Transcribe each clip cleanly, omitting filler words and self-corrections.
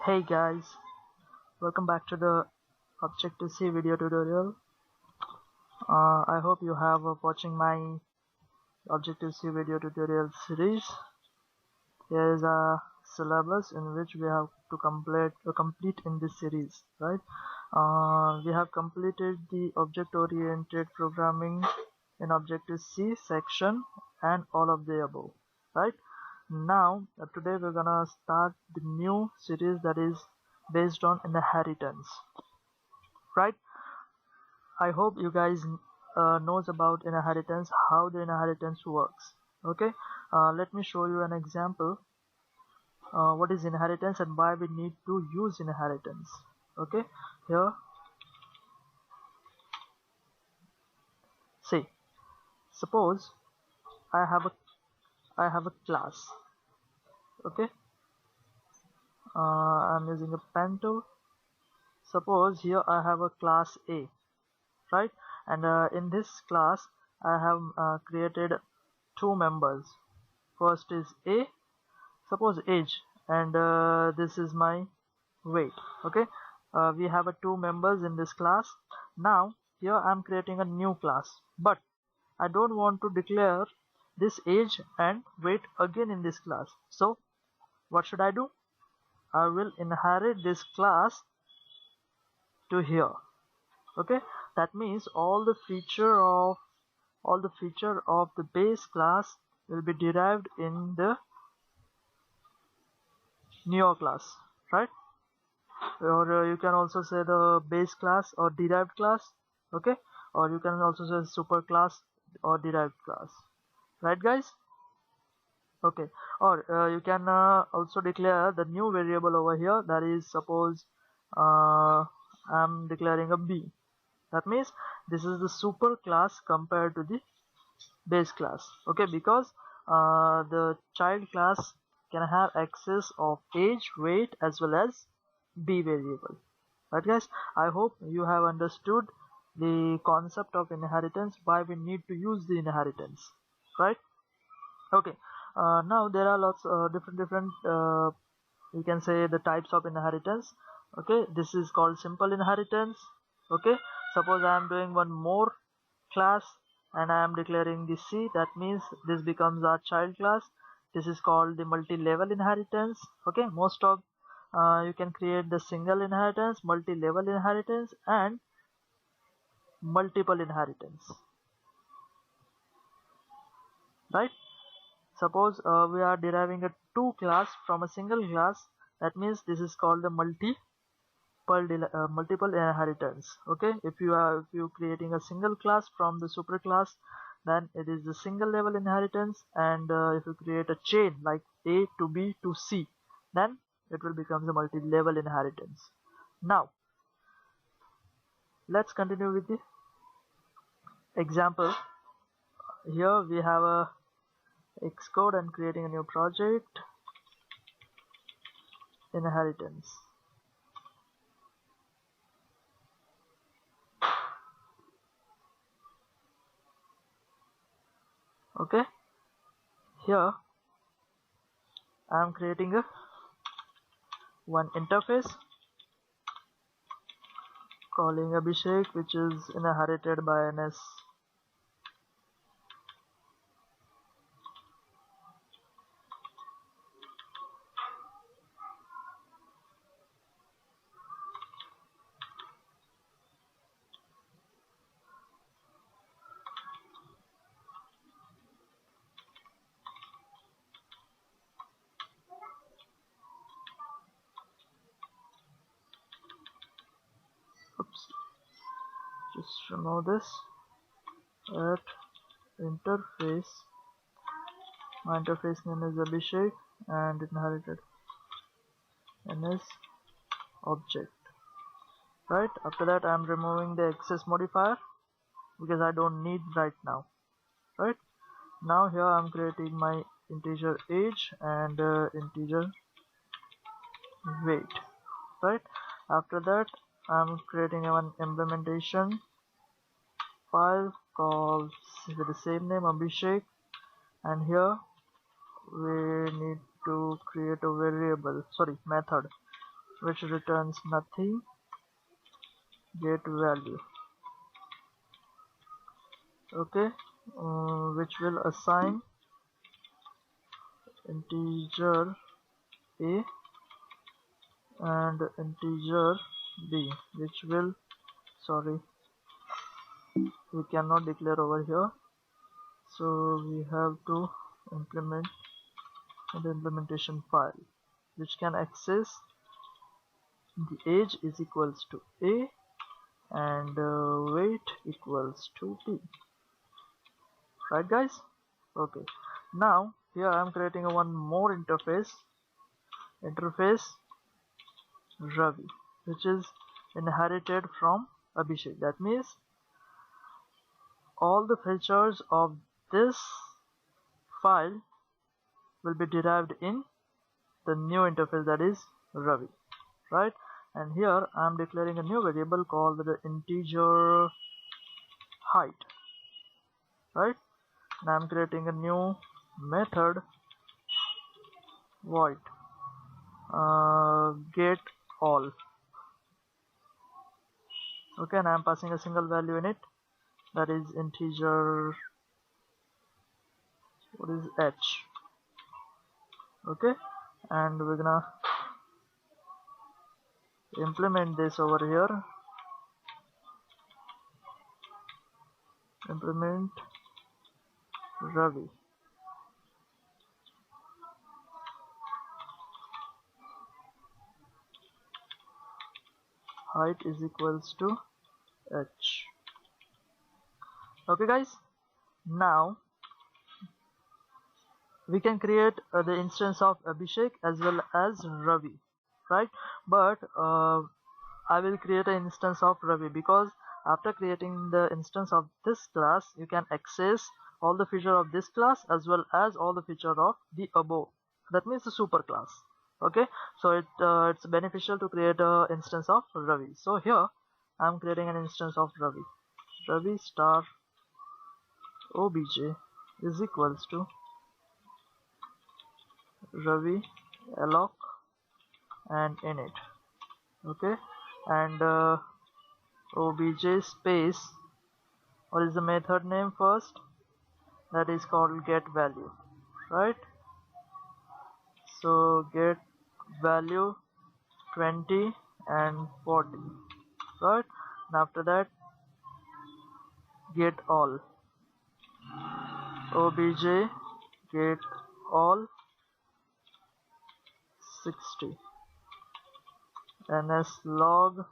Hey guys, welcome back to the Objective-C video tutorial. I hope you have watching my Objective-C video tutorial series. Here is a syllabus in which we have to complete in this series, right? We have completed the object-oriented programming in Objective-C section and all of the above, right? Now, today we're gonna start the new series that is based on inheritance, right? I hope you guys knows about inheritance, how the inheritance works. Okay, let me show you an example. What is inheritance and why we need to use inheritance? Okay, here, see, suppose I have a class. Okay, I'm using a pen tool. Suppose here I have a class A, right? And in this class I have created two members. First is A, suppose age, and this is my weight. Okay, we have two members in this class. Now here I'm creating a new class, but I don't want to declare this age and weight again in this class. So what should I do? I will inherit this class to here. Okay, that means all the feature of the base class will be derived in the newer class, right? Or you can also say the base class or derived class. Okay, or you can also say super class or derived class, right guys? Okay, or you can also declare the new variable over here, that is, suppose I'm declaring a B. That means this is the super class compared to the base class. Okay, because the child class can have access of age, weight as well as B variable, right guys? I hope you have understood the concept of inheritance, why we need to use the inheritance, right? Okay, now there are lots different you can say the types of inheritance. Okay, this is called simple inheritance. Okay, suppose I am doing one more class and I am declaring the C, that means this becomes our child class. This is called the multi-level inheritance. Okay, most of you can create the single inheritance, multi-level inheritance and multiple inheritance, right? Suppose we are deriving a two class from a single class, that means this is called the multiple inheritance. Okay, if you creating a single class from the superclass, then it is the single level inheritance, and if you create a chain like A to B to C, then it will become the multi-level inheritance. Now let's continue with the example. Here we have a Xcode and creating a new project, inheritance. Okay, here I am creating one interface calling Abhishek, which is inherited by NS. Oops, just remove this. At interface, my interface name is Abhishek and inherited NS object, right? After that I am removing the access modifier because I don't need right now, right? Now here I am creating my integer age and integer weight, right? After that I am creating one implementation file called with the same name, Abhishek, and here we need to create a method which returns nothing, get value. Okay, which will assign integer a and integer b, which will, sorry, we cannot declare over here, so we have to implement the implementation file, which can access the age is equals to a and weight equals to b. Right, guys? Okay, now here I am creating a one more interface Ravi, which is inherited from Abhishek. That means all the features of this file will be derived in the new interface, that is Ravi, right? And here I am declaring a new variable called the integer height, right? And I am creating a new method void get all. Okay, and I am passing a single value in it, that is integer, what is h. Okay, and we're gonna implement this over here, implement Ravi. Height is equals to h. Okay, guys, now we can create the instance of Abhishek as well as Ravi, right? But I will create an instance of Ravi, because after creating the instance of this class, you can access all the feature of this class as well as all the feature of the above. That means the super class. Okay, so it's beneficial to create an instance of Ravi. So here I am creating an instance of Ravi. Ravi star obj is equals to Ravi alloc and init. Okay, and obj space, what is the method name first? That is called get value, right? So get value 20 and 40, right? And after that, get all, obj get all 60, ns log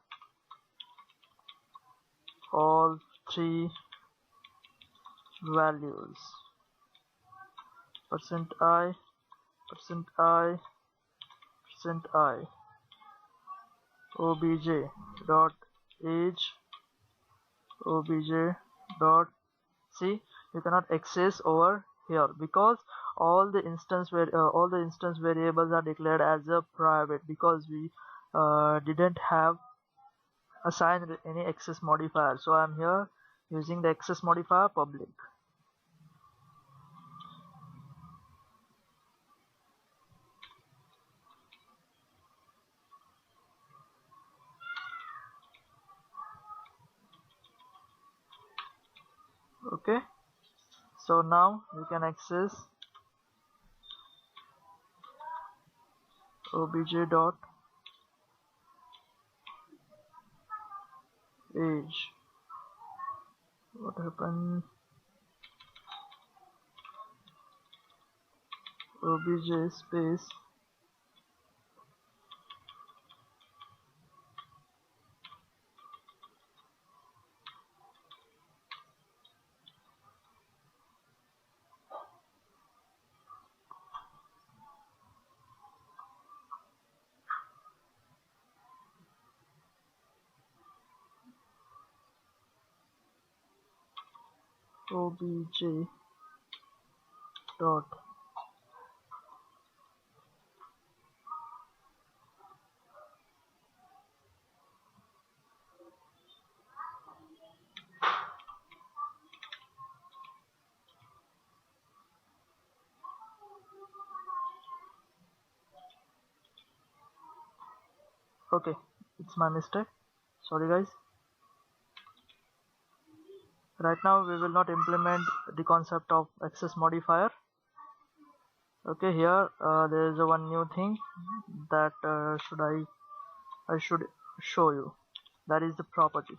all three values, percent I, percent I, percent I, obj dot age, obj dot, see, you cannot access over here because all the instance variables are declared as a private, because we didn't have assigned any access modifier. So I'm here using the access modifier public. Okay, so now we can access obj dot age. What happened? Obj space obj dot Okay, it's my mistake, sorry guys. Right now we will not implement the concept of access modifier. Okay, here there is a one new thing that I should show you, that is the property.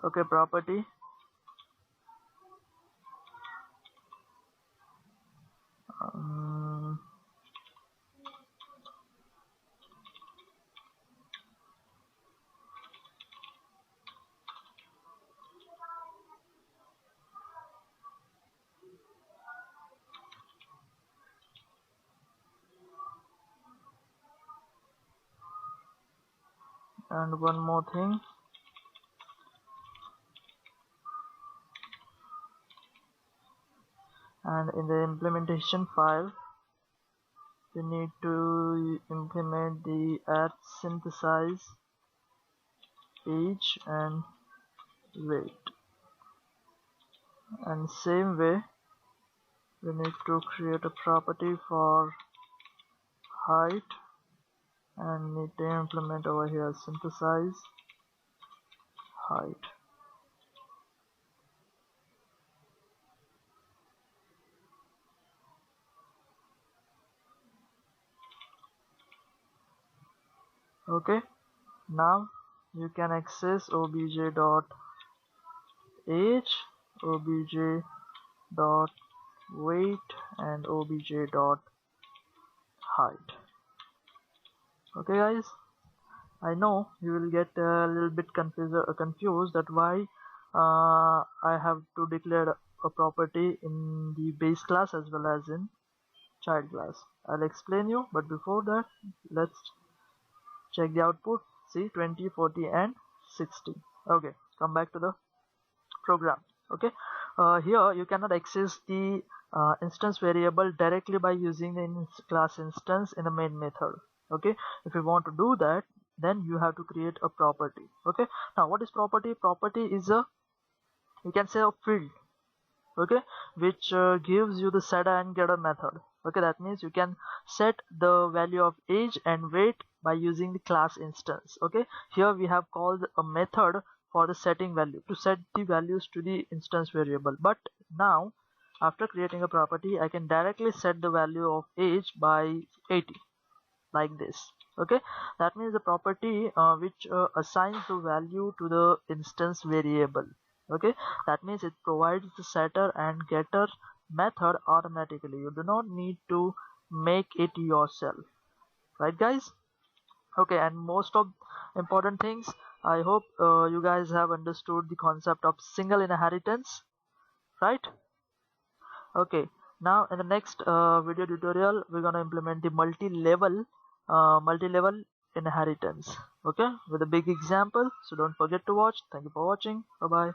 Okay, property, um, and one more thing, and in the implementation file we need to implement the add synthesize age and weight, and same way we need to create a property for height and need to implement over here synthesize height. Okay, now you can access obj dot age, obj dot weight, and obj dot height. Okay guys, I know you will get a little bit confused that why I have to declare a property in the base class as well as in child class. I'll explain you, but before that let's check the output. See, 20, 40 and 60. Okay, come back to the program. Okay, here you cannot access the instance variable directly by using the class instance in the main method. Okay, if you want to do that, then you have to create a property. Okay, now what is property? Property is a, you can say, a field, okay, which gives you the setter and getter method. Okay, that means you can set the value of age and weight by using the class instance. Okay, here we have called a method for the setting value to set the values to the instance variable, but now after creating a property I can directly set the value of age by 80 like this. Okay, that means the property which assigns the value to the instance variable. Okay, that means it provides the setter and getter method automatically. You do not need to make it yourself, right guys? Okay, and most of important things, I hope you guys have understood the concept of single inheritance, right? Okay, now in the next video tutorial we're gonna implement the multi-level inheritance, okay, with a big example. So don't forget to watch. Thank you for watching. Bye bye.